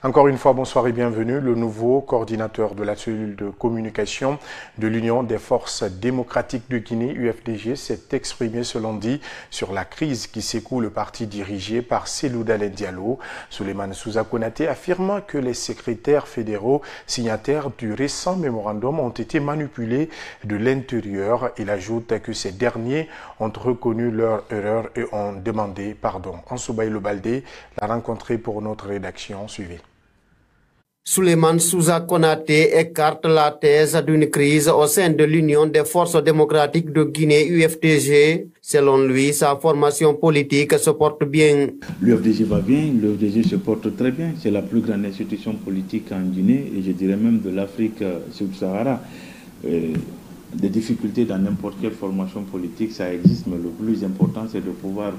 Encore une fois, bonsoir et bienvenue. Le nouveau coordinateur de la cellule de communication de l'Union des forces démocratiques de Guinée, UFDG, s'est exprimé ce lundi sur la crise qui secoue le parti dirigé par Cellou Dalein Diallo. Souleymane Souza Konaté affirme que les secrétaires fédéraux signataires du récent mémorandum ont été manipulés de l'intérieur. Il ajoute que ces derniers ont reconnu leur erreur et ont demandé pardon. Ansoubaï Lobaldé l'a rencontré pour notre rédaction. Suivez. Souleymane Souza Konaté écarte la thèse d'une crise au sein de l'Union des forces démocratiques de Guinée, UFDG. Selon lui, sa formation politique se porte bien. L'UFDG va bien, l'UFDG se porte très bien. C'est la plus grande institution politique en Guinée et je dirais même de l'Afrique subsaharienne. Des difficultés dans n'importe quelle formation politique, ça existe, mais le plus important, c'est de pouvoir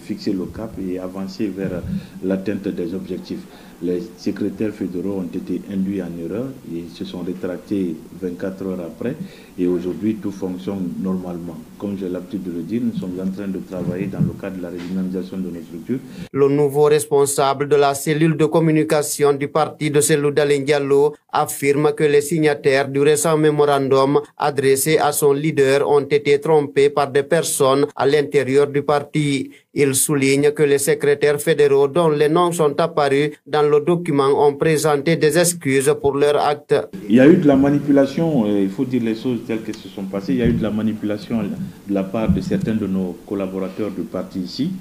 fixer le cap et avancer vers l'atteinte des objectifs. Les secrétaires fédéraux ont été induits en erreur, ils se sont rétractés 24 heures après et aujourd'hui tout fonctionne normalement. Comme j'ai l'habitude de le dire, nous sommes en train de travailler dans le cadre de la régionalisation de nos structures. Le nouveau responsable de la cellule de communication du parti de Cellou Dalein Diallo affirme que les signataires du récent mémorandum adressé à son leader ont été trompés par des personnes à l'intérieur du parti. Il souligne que les secrétaires fédéraux dont les noms sont apparus dans le document ont présenté des excuses pour leur acte. Il y a eu de la manipulation, il faut dire les choses telles qu'elles se sont passées. Il y a eu de la manipulation de la part de certains de nos collaborateurs du parti ici.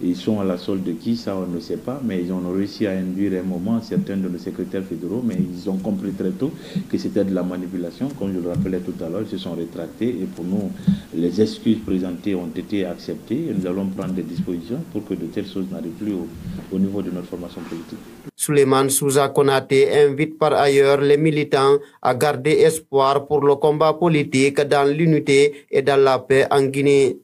Ils sont à la solde de qui, ça on ne sait pas, mais ils ont réussi à induire un moment certains de nos secrétaires fédéraux, mais ils ont compris très tôt que c'était de la manipulation, comme je le rappelais tout à l'heure, ils se sont rétractés et pour nous, les excuses présentées ont été acceptées et nous allons prendre des dispositions pour que de telles choses n'arrivent plus au niveau de notre formation politique. Souleymane Souza Konaté invite par ailleurs les militants à garder espoir pour le combat politique dans l'unité et dans la paix en Guinée.